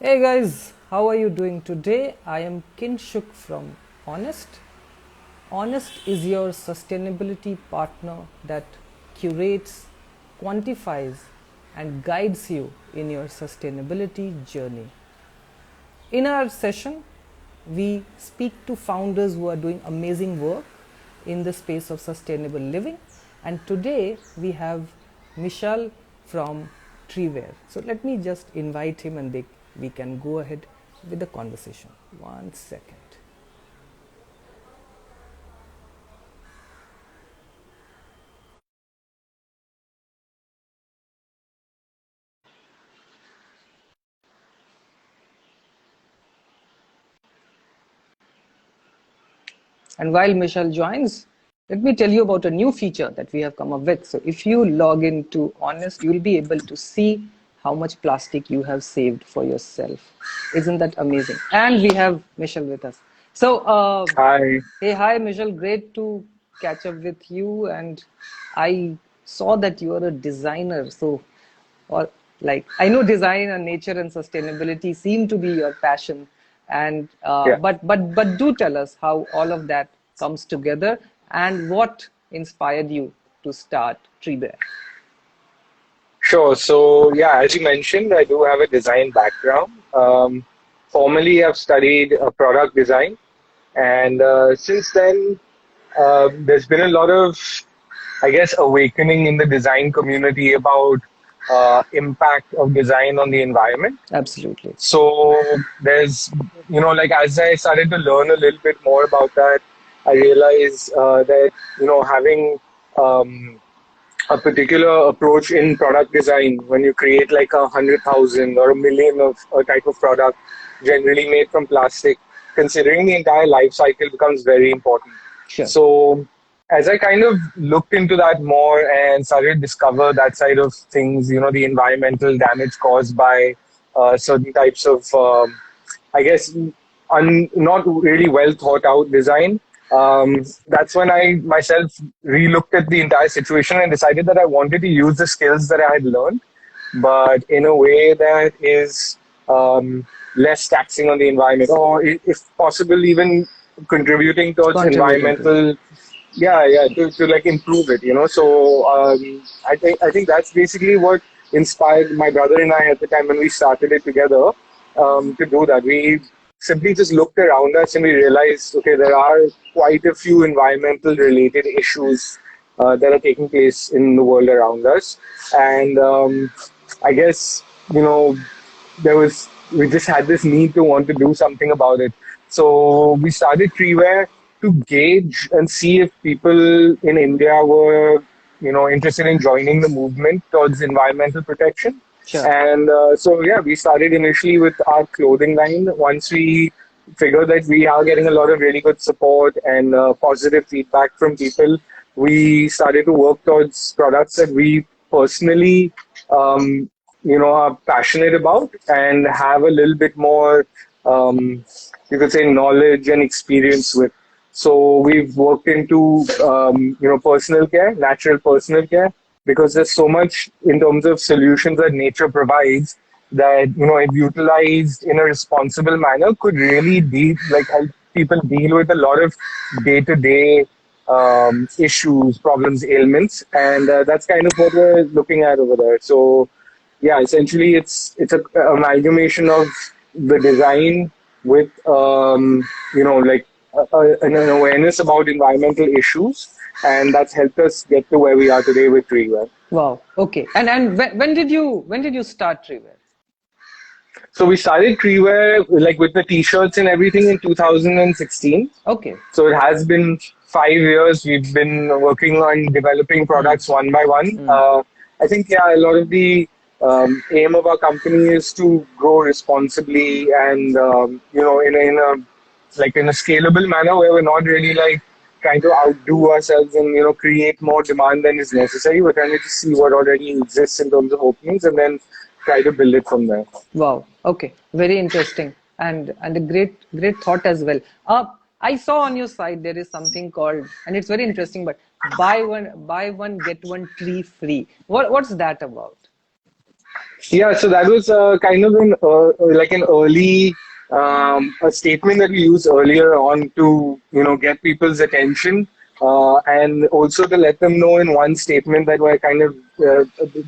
Hey guys, how are you doing today? I am Kinshuk from Honest. Honest is your sustainability partner that curates, quantifies, and guides you in your sustainability journey. In our session, we speak to founders who are doing amazing work in the space of sustainable living. And today we have Mishal from Treewear. So let me just invite him and we can go ahead with the conversation. 1 second. And while Michelle joins, let me tell you about a new feature that we have come up with. So if you log into Honest, you'll be able to see how much plastic you have saved for yourself. Isn't that amazing? And we have Michelle with us. So, Hi. hey, hi, Michelle. Great to catch up with you. And I saw that you are a designer. So, or like I know design and nature and sustainability seem to be your passion, and Yeah, but do tell us how all of that comes together and what inspired you to start Treebear. sure. So, yeah, as you mentioned, I do have a design background. Formerly, I've studied product design, and since then, there's been a lot of, I guess, awakening in the design community about impact of design on the environment. Absolutely. So, like, as I started to learn a little bit more about that, I realized that, having a particular approach in product design when you create like 100,000 or a million of a type of product generally made from plastic, considering the entire life cycle becomes very important. Sure. So as I kind of looked into that more and started to discover that side of things, the environmental damage caused by certain types of I guess, not really well thought out design. That's when I myself relooked at the entire situation and decided that I wanted to use the skills that I had learned, but in a way that is less taxing on the environment, or if possible, even contributing towards Contributing to it. environmental, yeah, to like improve it, So I think that's basically what inspired my brother and I at the time when we started it together, to do that. We simply just looked around us and we realized, okay, there are quite a few environmental related issues that are taking place in the world around us, and I guess we just had this need to want to do something about it. So we started Treewear to gauge and see if people in India were, interested in joining the movement towards environmental protection. Sure. And so, yeah, we started initially with our clothing line. Once we figured that we are getting a lot of really good support and positive feedback from people, we started to work towards products that we personally, are passionate about and have a little bit more, you could say, knowledge and experience with. So we've worked into, personal care, natural personal care, because there's so much in terms of solutions that nature provides that, if utilized in a responsible manner, could really help people deal with a lot of day-to-day issues, problems, ailments, and that's kind of what we're looking at over there. So yeah, essentially it's a amalgamation of the design with an awareness about environmental issues, and that's helped us get to where we are today with Treewear. Wow. Okay. And when did you start Treebear? So we started Treewear like with the t-shirts and everything in 2016. Okay. So it has been 5 years. We've been working on developing products one by one. I think, yeah, a lot of the aim of our company is to grow responsibly and, in a scalable manner where we're not really like trying to outdo ourselves and, create more demand than is necessary. We're trying to just see what already exists in terms of openings and then try to build it from there. Wow. Okay. Very interesting and a great thought as well. I saw on your site there is something called, and it's very interesting, but buy one get one tree free. What's that about? Yeah, so that was kind of like an early a statement that we used earlier on to get people's attention, and also to let them know in one statement that we're kind of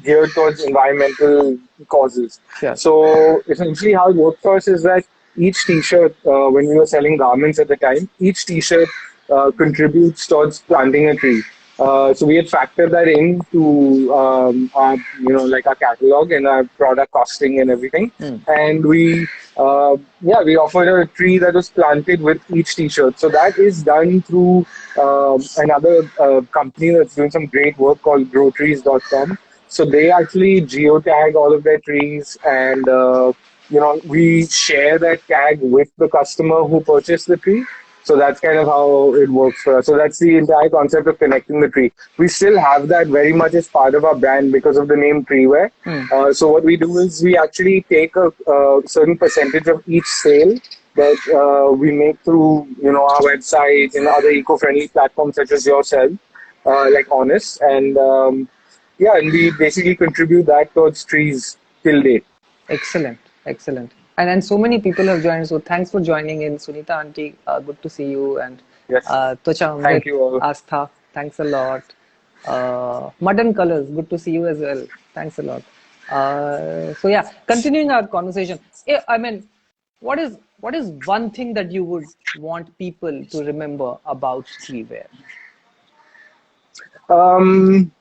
geared towards environmental causes. Sure. So essentially, how it worked for us is that each T-shirt, when we were selling garments at the time, each T-shirt contributes towards planting a tree. So we had factored that into our, like our catalog and our product costing and everything. Mm. And we offered a tree that was planted with each T-shirt. So that is done through another company that's doing some great work called growtrees.com. So they actually geotag all of their trees, and we share that tag with the customer who purchased the tree. So that's kind of how it works for us. So that's the entire concept of connecting the tree. We still have that very much as part of our brand because of the name Treewear. Mm. So what we do is we actually take a certain percentage of each sale that we make through our website and other eco-friendly platforms such as yourself, like Honest, and and we basically contribute that towards trees till date. Excellent, excellent. And so many people have joined. So thanks for joining in, Sunita Auntie. Good to see you. And Yes. Twacha Thank Amrit, you all. Astha, thanks a lot. Mud and Colors, good to see you as well. Thanks a lot. So yeah, continuing our conversation. I mean, what is one thing that you would want people to remember about Treewear? Um,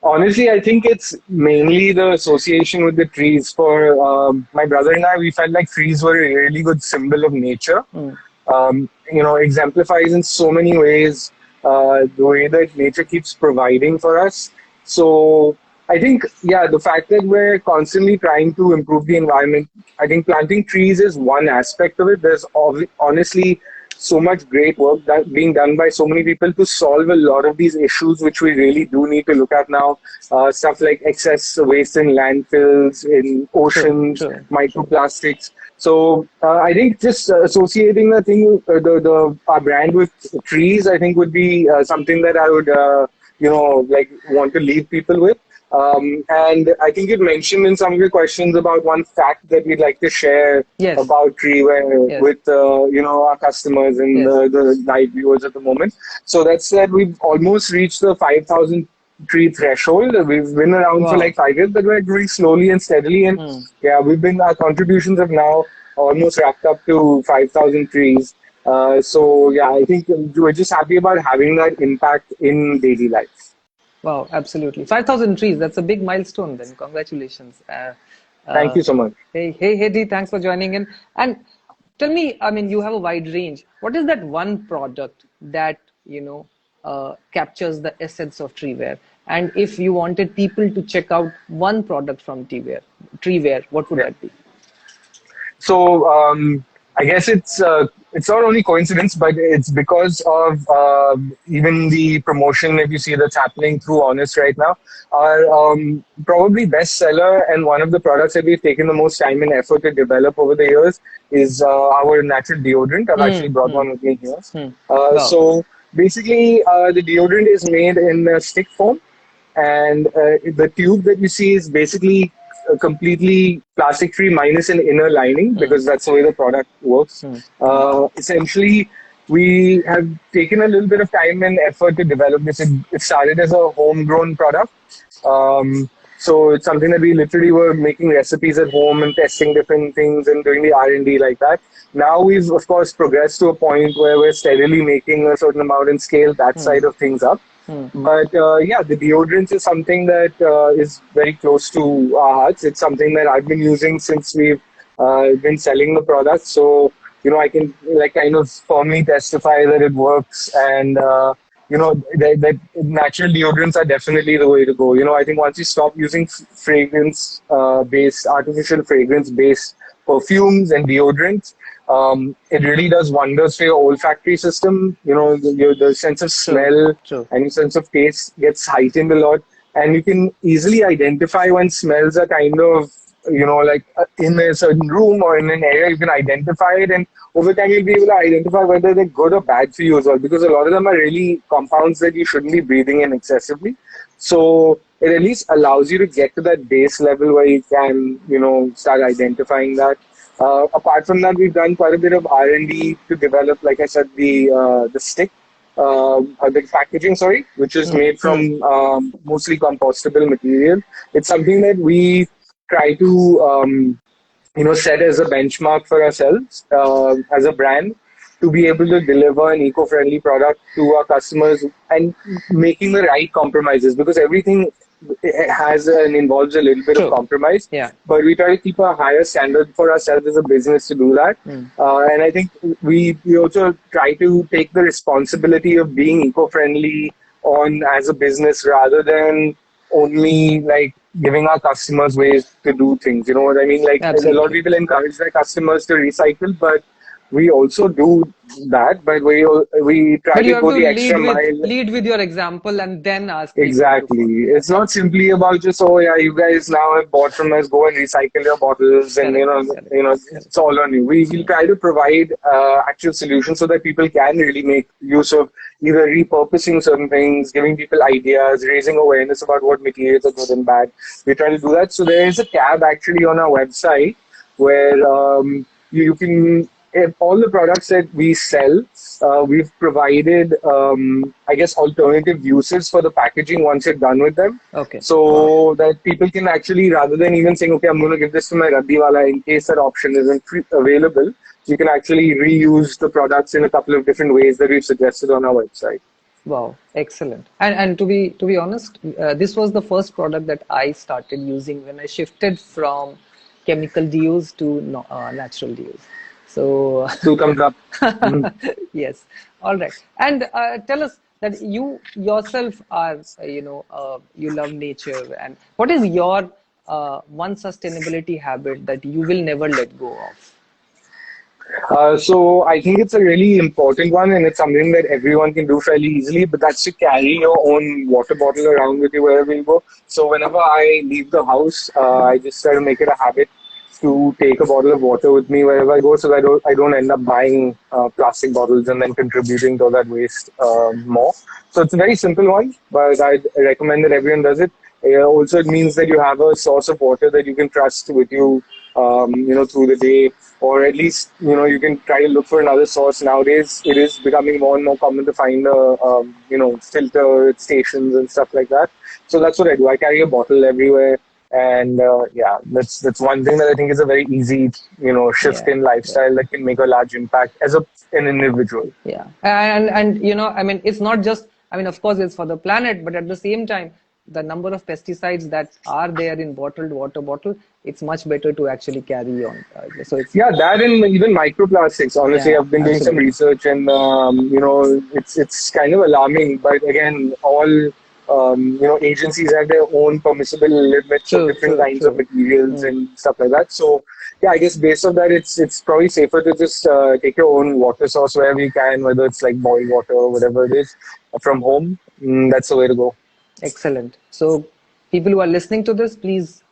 Honestly, I think it's mainly the association with the trees. For my brother and I, we felt like trees were a really good symbol of nature. Mm. Exemplifies in so many ways the way that nature keeps providing for us. So I think, yeah, the fact that we're constantly trying to improve the environment, I think planting trees is one aspect of it. There's honestly so much great work that being done by so many people to solve a lot of these issues, which we really do need to look at now. Stuff like excess waste in landfills, in True, oceans, true, true. microplastics. So I think just associating our brand with trees, I think would be something that I would like want to leave people with. And I think you mentioned in some of your questions about one fact that we'd like to share Yes, about Treewear yes, with our customers and yes. the live viewers at the moment. So that's that we've almost reached the 5,000 tree threshold. We've been around for like Wow. 5 years, but we're growing slowly and steadily. And Mm. yeah, our contributions have now almost wrapped up to 5,000 trees. So yeah, I think we're just happy about having that impact in daily life. Wow, absolutely. 5,000 trees. That's a big milestone then. Congratulations. Thank Uh, you so much. hey, Dee, thanks for joining in. And tell me, I mean, you have a wide range. What is that one product that, captures the essence of Treewear? And if you wanted people to check out one product from Treewear, what would Yeah. that be? So I guess it's not only coincidence, but it's because of even the promotion, if you see, that's happening through Honest right now. Our probably bestseller and one of the products that we've taken the most time and effort to develop over the years is our natural deodorant. I've actually Hmm, brought hmm, one with me here. hmm. Wow. So basically, the deodorant is made in stick form, and the tube that you see is basically completely plastic free minus an inner lining Hmm, because that's the way the product works. hmm, hmm. Essentially, we have taken a little bit of time and effort to develop this. It started as a homegrown product. So it's something that we literally were making recipes at home and testing different things and doing the R&D like that. Now we've of course progressed to a point where we're steadily making a certain amount and scale that Hmm, side of things up. hmm. But yeah, the deodorants is something that is very close to our hearts. It's something that I've been using since we've been selling the product. So, I can like kind of firmly testify that it works. And, that natural deodorants are definitely the way to go. I think once you stop using fragrance based, artificial fragrance based perfumes and deodorants, it really does wonders for your olfactory system. The sense of True, smell true. and your sense of taste gets heightened a lot. And you can easily identify when smells are kind of, like in a certain room or in an area, you can identify it. And over time, you'll be able to identify whether they're good or bad for you as well. Because a lot of them are really compounds that you shouldn't be breathing in excessively. So it at least allows you to get to that base level where you can, start identifying that. Apart from that, we've done quite a bit of R&D to develop, like I said, the stick, the packaging, sorry, which is made Hmm. from mostly compostable material. It's something that we try to set as a benchmark for ourselves as a brand to be able to deliver an eco-friendly product to our customers and making the right compromises because everything has and involves a little bit of True. compromise. Yeah. But we try to keep a higher standard for ourselves as a business to do that. Hmm. And I think we also try to take the responsibility of being eco-friendly on as a business rather than only like giving our customers ways to do things. You know what I mean? Like a lot of Absolutely. people encourage their customers to recycle, but we also do that. But we try But to you have go to the extra mile. lead with your example and then ask people to Exactly. follow. Yeah. It's not simply about just, oh yeah, you guys now have bought from us, go and recycle your bottles, and Correct. Correct. Correct. it's all on you. We try to provide actual solutions so that people can really make use of either repurposing certain things, giving people ideas, raising awareness about what materials are good and bad. We try to do that. So there is a tab actually on our website where you can all the products that we sell, we've provided, I guess, alternative uses for the packaging once you're done with them. Okay. Wow. So that people can actually, rather than even saying, okay, I'm going to give this to my Raddiwala in case that option isn't available, you can actually reuse the products in a couple of different ways that we've suggested on our website. Wow, excellent. And to be honest, this was the first product that I started using when I shifted from chemical deos to natural deos. So Two thumbs up. Mhm. yes, all right. And tell us that you yourself are, you love nature, and what is your one sustainability habit that you will never let go of? So I think it's a really important one, and it's something that everyone can do fairly easily. But that's to carry your own water bottle around with you wherever you go. So whenever I leave the house, I just try to make it a habit to take a bottle of water with me wherever I go, so that I don't end up buying plastic bottles and then contributing to that waste more. So it's a very simple one, but I'd recommend that everyone does it. Also, it means that you have a source of water that you can trust with you, through the day, or at least you can try to look for another source. Nowadays it is becoming more and more common to find filter stations and stuff like that. So that's what I do. I carry a bottle everywhere, and yeah, that's one thing that I think is a very easy shift Yeah, in yeah. lifestyle that can make a large impact as an individual. Yeah, and I mean, it's not just. I mean, of course, it's for the planet, but at the same time, the number of pesticides that are there in bottled water bottle, it's much better to actually carry on. So it's Yeah, that and even microplastics. Honestly, yeah, I've been doing some absolutely research, and it's kind of alarming. But again, all agencies have their own permissible limits of true, different true, kinds of true. materials Mm. and stuff like that. So yeah, I guess based on that, it's probably safer to just take your own water source wherever you can, whether it's like boiled water or whatever it is from home. That's the way to go. Excellent. So people who are listening to this, please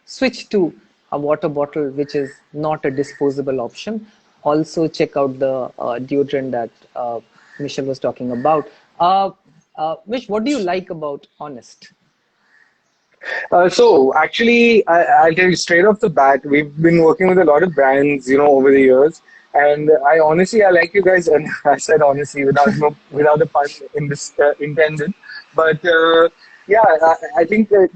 switch to a water bottle which is not a disposable option. Also, check out the deodorant that Michelle was talking about. Mish, what do you like about Honest? So actually, I'll tell you straight off the bat, we've been working with a lot of brands, over the years, and I like you guys, and I said honestly without no without the pun in this intended, but yeah, I think that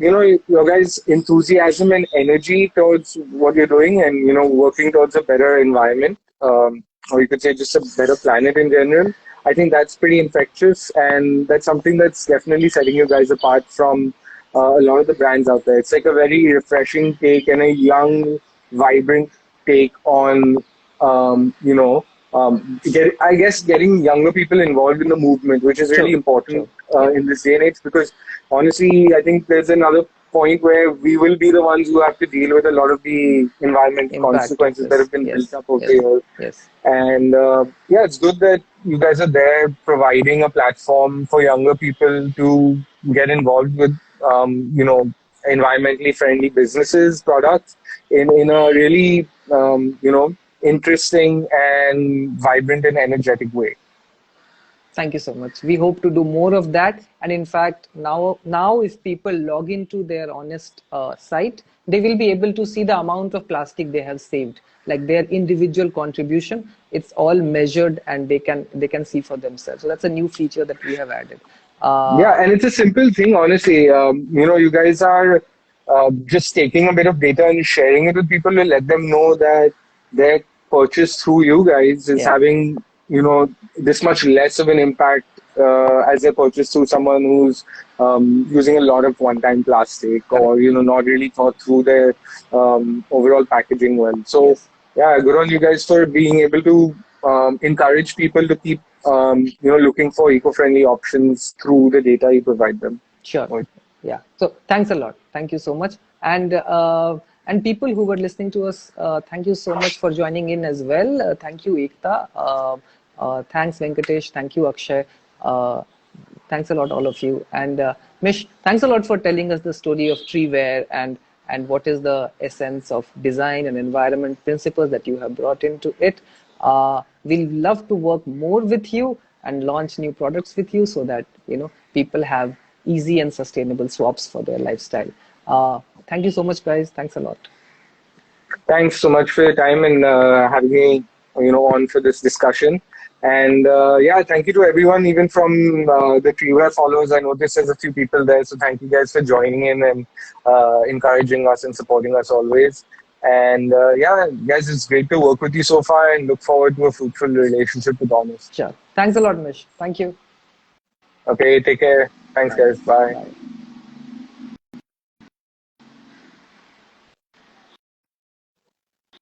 your guys' enthusiasm and energy towards what you're doing, and working towards a better environment, or you could say just a better planet in general. I think that's pretty infectious, and that's something that's definitely setting you guys apart from a lot of the brands out there. It's like a very refreshing take and a young, vibrant take on, I guess getting younger people involved in the movement, which is really True, important true. Yeah. in this day and age. Because honestly, I think there's another point where we will be the ones who have to deal with a lot of the environmental Impact of consequences that have this. been built Yes, up over the yes, years. yes. And yeah, it's good that you guys are there providing a platform for younger people to get involved with, environmentally friendly businesses, products in a really, interesting and vibrant and energetic way. Thank you so much. We hope to do more of that. And in fact, now if people log into their Honest site, they will be able to see the amount of plastic they have saved, like their individual contribution. It's all measured, and they can see for themselves. So that's a new feature that we have added. Yeah, Uh, and it's a simple thing, honestly. You guys are just taking a bit of data and sharing it with people to let them know that their purchase through you guys is yeah, having, this much less of an impact as their purchase through someone who's using a lot of one-time plastic correct. or, not really thought through their overall packaging well. So, Yes, yeah, good on you guys for being able to encourage people to keep looking for eco-friendly options through the data you provide them. sure. Yeah. So thanks a lot. Thank you so much. And people who were listening to us, thank you so much for joining in as well. Thank you, Ekta. Thanks, Venkatesh. Thank you, Akshay. Uh, thanks a lot, all of you. And Mish, thanks a lot for telling us the story of Treewear and what is the essence of design and environment principles that you have brought into it. We'll love to work more with you and launch new products with you so that people have easy and sustainable swaps for their lifestyle. Thank you so much, guys. Thanks a lot. Thanks so much for your time and having me, on for this discussion. And yeah, thank you to everyone, even from the Treewear followers. I noticed there's a few people there, so thank you guys for joining in and encouraging us and supporting us always. And yeah, guys, it's great to work with you so far, and look forward to a fruitful relationship with Honest. Sure. Thanks a lot, Mish. Thank you. Okay, take care. Thanks, Bye. guys. Bye. Bye.